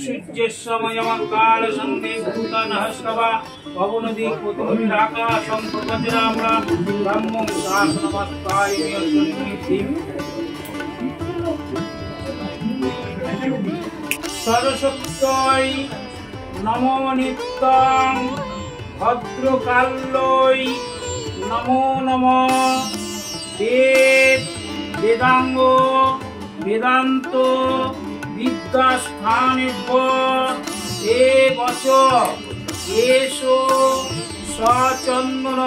সূর্যেশ্বময়মকাল সন্ধি ভূতানহস্তবা পবনদিক প্রতিরাকা সংকটজরামরা ব্রহ্মং শাসনমস্তায় মিয়সন্নিধিম সরস্বত্যৈ নমো নিত্যং ভদ্রকাল্যৈ নমো নমঃ বেদ বেদাঙ্গ বেদান্ত বিদ্যাস্থানেভ্য এ বচ এসো সচন্দন।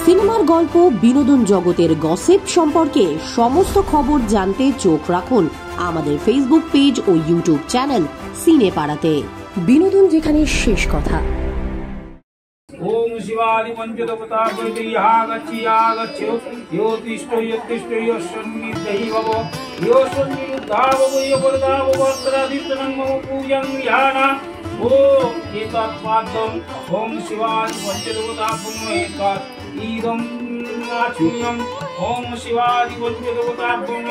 সিনেমার গল্প, বিনোদন জগতের গসিপ সম্পর্কে সমস্ত খবর জানতে চোখ রাখুন আমাদের ফেসবুক পেজ ও ইউটিউব চ্যানেল সিনে পাড়াতে। বিনোদন যেখানে শেষ কথা। ওম শিবাদি পঞ্চদেবতা প্রতি আগচ্ছি আগচ্ছ ইয়ো তিষ্ঠ ইয়তিষ্ঠ ইয়সন্নিধি ভব ইয়ো সন্নিরুদ্ধাব ইয়ো বরদাব বস্ত্রাদিত্যং মম পূজং ধ্যানা ওম এতৎপাদং ওম শিবাদি পঞ্চদেবতা পুণ্য এতৎ ইদং আচুর্যং ওম শিবাদি পঞ্চদেবতা পুণ্য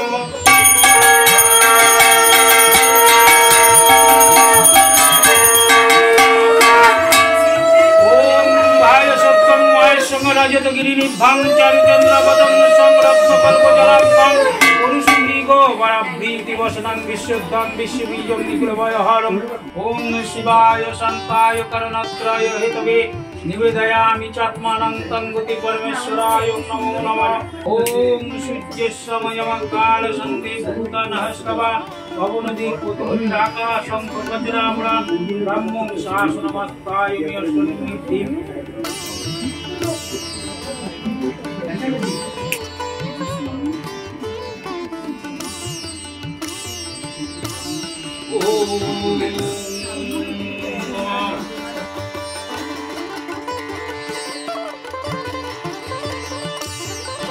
রাজত গিরি নিভাং চারুচন্দ্রপদং সংরক্ষ কল্পজলাভং পুরুষলিগো পরাভৃতি বসনং বিশুদ্ধং বিশ্ববীজং নিকুলভয়হরং ওম শিবায় শান্তায় করণত্রায় হেতবে নিবেদয়ামি চাত্মানং তং গতি পরমেশ্বরায় নমো নমঃ। ওম সূর্যেশ্বময়মকাল সন্ধি ভূতানহস্তবা পবনদিক প্রতিরাকা সংকটজরামরা ব্রহ্মং শাসনমস্তায় মিয়সন্নিধিম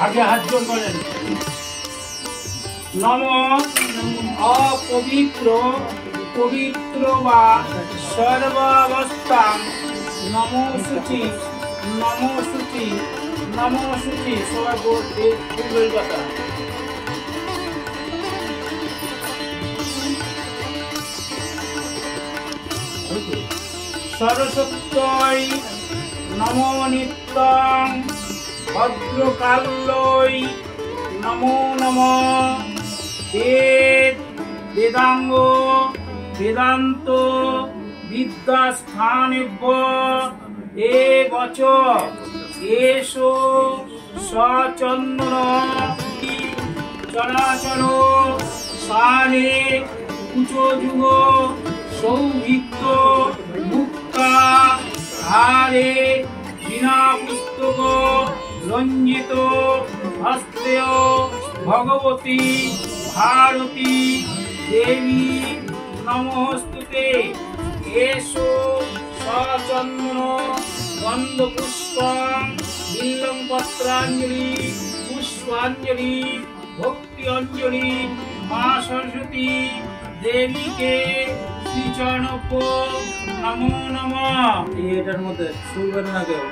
আগে হাত জোর করেন। নম অপবিত্র পবিত্র বা সর্বাবস্থাং নমো শুচি নমো শুচি নমো শুচি। সবাই বলতে ফুলের কথা। সরস্বত্যৈ নমো নিত্যং ভদ্রকাল্যৈ নমো নমঃ বেদ বেদাঙ্গ বেদান্ত বিদ্যাস্থানেভ্য এ বচ এসো সচন্দন। চলাচল সারে কুচযুগ সৌভিত্য মুক্তা হারে বিনা পুস্তক রঞ্জিত হস্তেয় ভগবতী ভারতী দেবী নমস্তুতে এসো সচন্দন গন্ধপুষ্পং বিল্বং পত্রাঞ্জলি পুষ্পাঞ্জলি ভক্তি অঞ্জলি মা সরস্বতী দেবীকে শ্রীচরণপ নমো নমঃ। এটার মধ্যে শুনবেন না কেউ।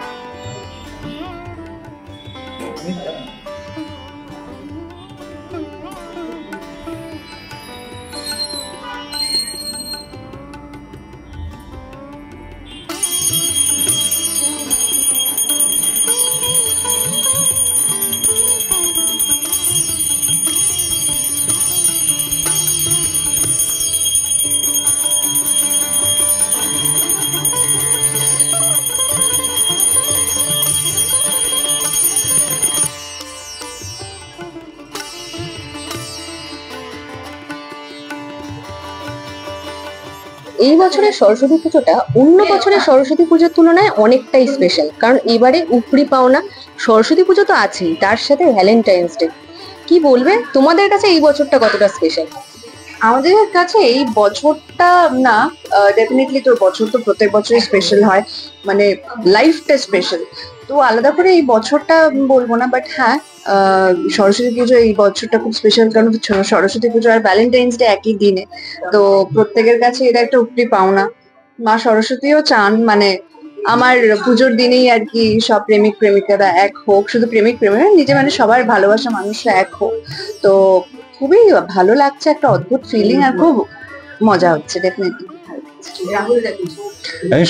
এই বছরের সরস্বতী পুজোটা অন্য বছরের সরস্বতী পুজোর তুলনায় অনেকটাই স্পেশাল, কারণ এবারে উপরি পাওনা সরস্বতী পুজো তো আছেই, তার সাথে ভ্যালেন্টাইন্স ডে। কি বলবে তোমাদের কাছে এই বছরটা কতটা স্পেশাল? আমাদের কাছে এই বছরটা না, ডেফিনেটলি তোর বছর তো প্রত্যেক বছরই স্পেশাল হয়, মানে লাইফটা স্পেশাল, তো আলাদা করে এই বছরটা বলবো না। বাট হ্যাঁ, সরস্বতী পুজো এই বছরটা খুব স্পেশাল, কারণ সরস্বতী পুজো আর ভ্যালেন্টাইন্স ডে একই দিনে, তো প্রত্যেকের কাছে এটা একটা উপরি পাওনা। মা সরস্বতীও চান মানে আমার পুজোর দিনেই আর কি সব প্রেমিক প্রেমিকারা এক হোক, শুধু প্রেমিক প্রেমিকা নিজে মানে সবার ভালোবাসা মানুষরা এক হোক। তো খুবই ভালো লাগছে, একটা অদ্ভুত ফিলিং, আর খুব মজা হচ্ছে ডেফিনেটলি।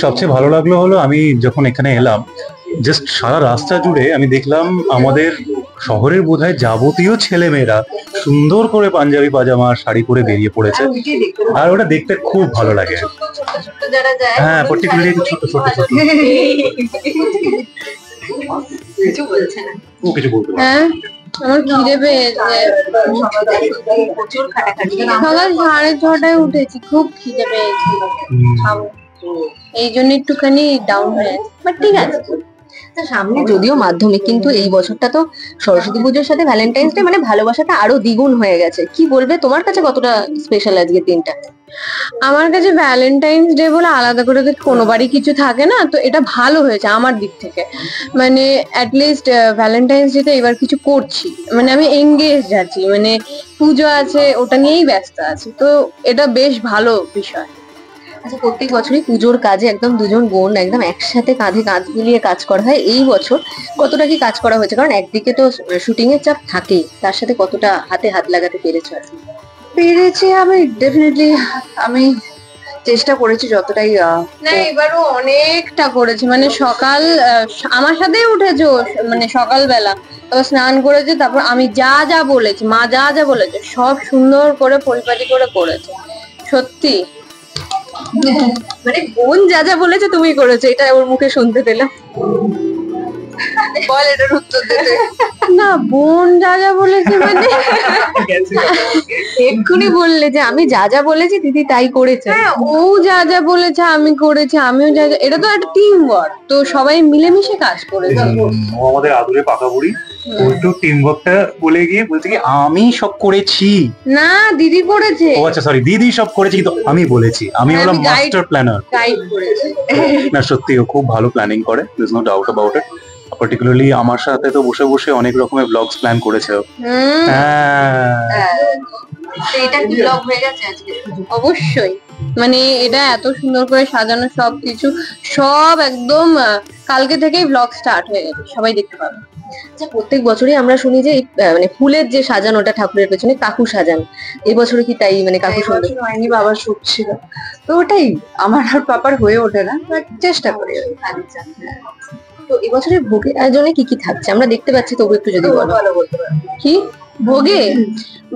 সবচেয়ে ভালো লাগলো হলো আমি যখন এখানে এলাম, জাস্ট সারা রাস্তা জুড়ে আমি দেখলাম আমাদের শহরের বোধহয় যাবতীয় ছেলে মেয়েরা সুন্দর করে পাঞ্জাবি পাজামা শাড়ি পরে বেরিয়ে পড়েছে, আর ওটা দেখতে খুব ভালো লাগে। হ্যাঁ, পার্টিকুলারলি ছোট ছোট ছোট কিছু বলছে না, ও কিছু বলতে পারে। হ্যাঁ, আমার খিদে পেয়েছে, প্রচুর খাটাখাটি। সকাল 6:30টায় উঠেছি, খুব খিদে পেয়েছে, খাবো, এই জন্য একটুখানি ডাউন হয়ে আছে, বাট ঠিক আছে। সামনে যদিও মাধ্যমিক, কিন্তু এই বছরটা তো সরস্বতী পুজোর সাথে ভ্যালেন্টাইন্স ডে, মানে ভালোবাসাটা আরো দ্বিগুণ হয়ে গেছে। কি বলবে, তোমার কাছে কতটা স্পেশাল আজকের দিনটা? আমার কাছে ভ্যালেন্টাইন্স ডে বলে আলাদা করে তো কোনোবারই কিছু থাকে না, তো এটা ভালো হয়েছে আমার দিক থেকে। মানে অ্যাটলিস্ট ভ্যালেন্টাইন্স ডে তে এবার কিছু করছি, মানে আমি এঙ্গেজ আছি, মানে পুজো আছে ওটা নিয়েই ব্যস্ত আছি, তো এটা বেশ ভালো বিষয়। আচ্ছা, প্রত্যেক বছরই পুজোর কাজে একদম দুজন বোন একদম একসাথে কাঁধে কাঁধ মিলিয়ে কাজ করা হয়। এই বছর কতটা কি কাজ করা হয়েছে? কারণ একদিকে তো শুটিং এর চাপ থাকেই, তার সাথে কতটা হাতে হাত লাগাতে পেরেছো আজকে? পেরেছি আমি, ডেফিনেটলি আমি চেষ্টা করেছি যতটাই। না, এবারও অনেকটা করেছি, মানে সকাল আমার সাথেই উঠেছো, মানে সকালবেলা, তারপর স্নান করেছে, তারপর আমি যা যা বলেছি, মা যা যা বলেছে সব সুন্দর করে পরিপাটি করে করেছে, সত্যি। মানে বোন যা যা বলেছে তুমি করেছো, এটা ওর মুখে শুনতে পেলাম। বল এটার উত্তর দিতে। না, বোন যা যা বলেছে মানে এক্ষুনি বললে যে আমি যা যা বলেছি দিদি তাই করেছে। হ্যাঁ, ও যা যা বলেছে আমি করেছি, আমিও যা যা, এটা তো একটা টিম ওয়ার্ক, তো সবাই মিলেমিশে কাজ করেছে। ও আমাদের আদুরে পাকা বুড়ি, ও একটু টিম ওয়ার্কটা বলে গিয়ে বলছে কি আমি সব করেছি। না, দিদি করেছে। ও আচ্ছা, সরি, দিদি সব করেছি, কিন্তু আমি বলেছি আমি হলাম মাস্টার প্ল্যানার। গাইড করেছে। না সত্যি ও খুব ভালো প্ল্যানিং করে, there is no doubt about it. Particularly আমার সাথে তো বসে বসে অনেক রকমের ব্লগস প্ল্যান করেছে ও। হ্যাঁ, এটা কি ব্লগ হয়ে গেছে আজকে? অবশ্যই, মানে এটা এত সুন্দর করে সাজানো, সবকিছু সব একদম কালকে থেকেই ব্লগ স্টার্ট হয়ে গেছে, সবাই দেখতে পাবে। আচ্ছা, প্রত্যেক বছরই আমরা শুনি যে মানে ফুলের যে সাজানোটা ঠাকুরের পেছনে কাকু সাজান, এবছরে কি তাই? মানে কাকু সুন্দর হয়নি, বাবার সুখ ছিল, তো ওটাই আমার আর পাপার হয়ে ওঠে না, বাট চেষ্টা করি। তো এবছরের ভোগের আয়োজনে কি কি থাকছে আমরা দেখতে পাচ্ছি, তবু একটু যদি বলো। কি ভোগে?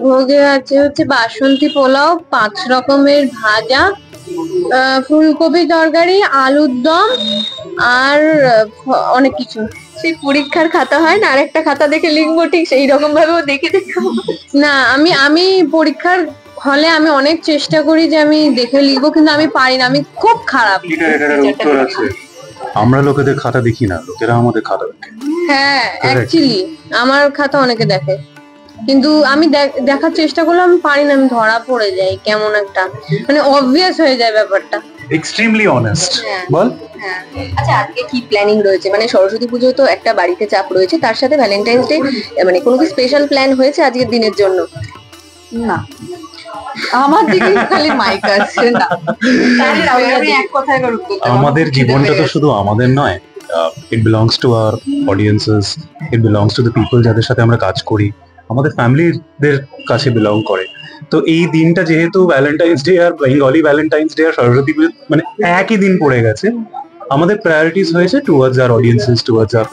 ভোগে আছে হচ্ছে বাসন্তী পোলাও, 5 রকমের ভাজা, ফুলকপি তরকারি, আলুর দম, আর অনেক কিছু। সেই পরীক্ষার খাতা হয় না, আরেকটা খাতা দেখে লিখবো, ঠিক সেই রকম ভাবে ও দেখে দেখে। না, আমি পরীক্ষার হলে আমি অনেক চেষ্টা করি যে আমি দেখে লিখবো, কিন্তু আমি পারি না, আমি খুব খারাপ। এটার উত্তর আছে, আমরা লোকেদের খাতা দেখি না, লোকেরা আমাদের খাতা দেখে। হ্যাঁ, অ্যাকচুয়ালি আমার খাতা অনেকে দেখে, কিন্তু আমি দেখার চেষ্টা করলে আমি পারি না, আমি ধরা পড়ে যাই কেমন একটা, মানে অবভিয়াস হয়ে যায় ব্যাপারটা। Extremely honest. বল। আচ্ছা, আজকে কি প্ল্যানিং রয়েছে? মানে সরস্বতী পুজো তো একটা বাড়িতে চাপ রয়েছে, তার সাথে ভ্যালেন্টাইন্স ডে, মানে কোনো কি স্পেশাল প্ল্যান হয়েছে আজকের দিনের জন্য? না, আমার দিকে খালি মাইক আসছে না। আমি এক কথায় করে উত্তর দেব। আমাদের জীবনটা তো শুধু আমাদের নয়, it belongs to our audiences, it belongs to the people যাদের সাথে আমরা কাজ করি, আমাদের ফ্যামিলিদের কাছে বিলং করে। তো এই দিনটা যেহেতু ভ্যালেন্টাইন্স ডে আর বেঙ্গলি ভ্যালেন্টাইন্স ডে আর সরস্বতী পুজো মানে একই দিন পড়ে গেছে, আমাদের প্রায়োরিটিস হয়েছে towards hour audiences, towards hour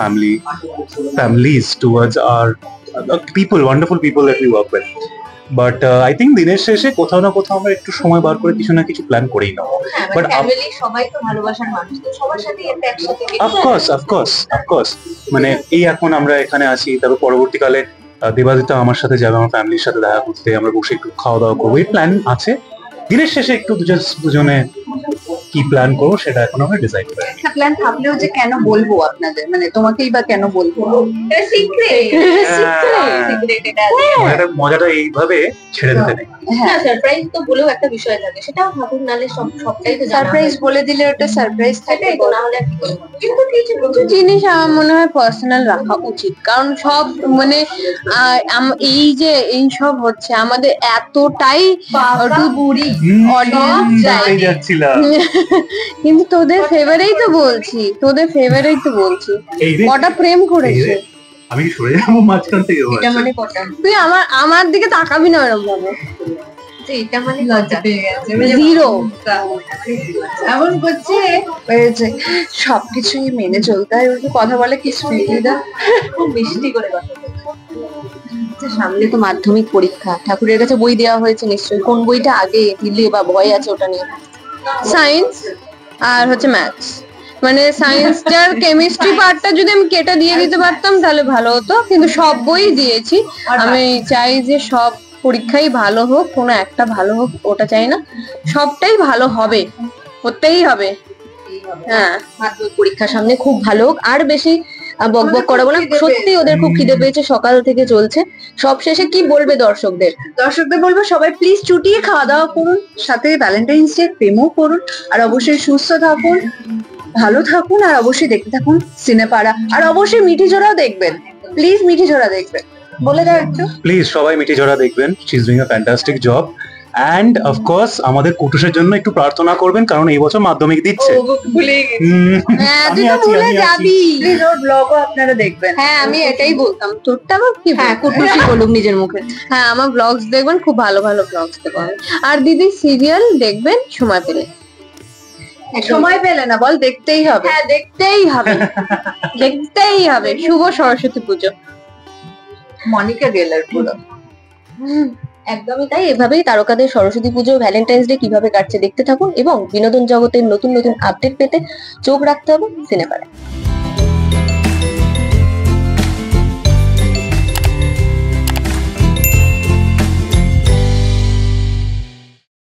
families, towards our people, wonderful people that we work with. But I think দিনের শেষে কোথাও না কোথাও আমরা একটু সময় বার করে কিছু না কিছু প্ল্যান করেই নেবো। বাট ফ্যামিলি সবাই তো ভালোবাসার মানুষ, তো সবার সাথে একটা একসাথে অফকোর্স মানে এই এখন আমরা এখানে আছি, তারপর পরবর্তীকালে দেবাদিতা আমার সাথে যাবে আমার ফ্যামিলির সাথে দেখা করতে, আমরা বসে একটু খাওয়া দাওয়া করবো, এই প্ল্যান আছে। দিনের শেষে একটু দুজনে কি প্ল্যান করবো সেটা এখন আমরা ডিসাইড করি। একটা প্ল্যান থাকলেও যে কেন বলবো আপনাদের, মানে তোমাকেই বা কেন বলবো, মজাটা এইভাবে ছেড়ে দিতে নেই। সারপ্রাইজ তো বলেও একটা বিষয় থাকে, সেটাও ঠাকুর নালে সবটাই তো সারপ্রাইজ বলে দিলে ওটা সারপ্রাইজ থাকে, না হলে কি করবো? কিন্তু কিছু জিনিস আমার মনে হয় পার্সোনাল রাখা উচিত, কারণ সব মানে এই যে এই সব হচ্ছে আমাদের এতটাই কিন্তু তোদের ফেভারেই তো বলছি, কটা প্রেম করেছে, আমি কি সরে যাবো মাঝখান থেকে? এটা মানে কটা? তুই আমার দিকে তাকাবি না এরকম ভাবে। এটা মানে কটা? জিরো। এমন করছে যে সবকিছুই মেনে চলতে হয়, ওর কথা বলে কি সুইটিদা, খুব মিষ্টি করে কথা বলে। আচ্ছা, সামনে তো মাধ্যমিক পরীক্ষা, ঠাকুরের কাছে বই দেওয়া হয়েছে নিশ্চয়ই। কোন বইটা আগে দিলে বা ভয় আছে ওটা নিয়ে? সায়েন্স আর হচ্ছে ম্যাথস। মানে সায়েন্সটার কেমিস্ট্রি পার্টটা যদি আমি কেটে দিয়ে দিতে পারতাম তাহলে ভালো হতো, কিন্তু সব বই দিয়েছি। আমি চাই যে সব পরীক্ষাই ভালো হোক, কোনো একটা ভালো হোক ওটা চাই না, সবটাই ভালো হবে, হতেই হবে। হ্যাঁ, মাধ্যমিক পরীক্ষা সামনে, খুব ভালো হোক। আর বেশি বকবক করাবো না, সত্যি ওদের খুব খিদে পেয়েছে, সকাল থেকে চলছে। সব শেষে কি বলবে দর্শকদের? দর্শকদের বলবো সবাই প্লিজ চুটিয়ে খাওয়া দাওয়া করুন, সাথে ভ্যালেন্টাইন্স ডে প্রেমও করুন, আর অবশ্যই সুস্থ থাকুন, ভালো থাকুন, আর অবশ্যই দেখতে থাকুন সিনেপাড়া। আর অবশ্যই মিঠি ঝোড়াও দেখবেন, প্লিজ মিঠি ঝোড়া দেখবেন। বলে দাও একটু। প্লিজ সবাই মিঠি ঝরা দেখবেন, she is doing a fantastic job. And of course আমাদের কুটুসের জন্য একটু প্রার্থনা করবেন, কারণ এই বছর মাধ্যমিক দিচ্ছে। হ্যাঁ, তুই আমি তো আছি, ভুলে আমি আছি। যাবি। প্লিজ ওর ব্লগও আপনারা দেখবেন। হ্যাঁ, আমি এটাই বলতাম, তোরটা আবার কি হ্যাঁ, কুটুসি বলুক নিজের মুখে। হ্যাঁ, আমার ব্লগস দেখবেন, খুব ভালো ভালো ব্লগস দেবো আমি। আর দিদি সিরিয়াল দেখবেন সময় পেলে। সময় পেলে না বল, দেখতেই হবে। হ্যাঁ, দেখতেই হবে, দেখতেই হবে। শুভ সরস্বতী পুজো। মনিকা গেলার পুরো। একদমই তাই। এভাবেই তারকাদের সরস্বতী পুজো, ভ্যালেন্টাইন্স ডে কিভাবে কাটছে দেখতে থাকুন, এবং বিনোদন জগতের নতুন নতুন আপডেট পেতে চোখ রাখতে হবে সিনেপাড়ায়।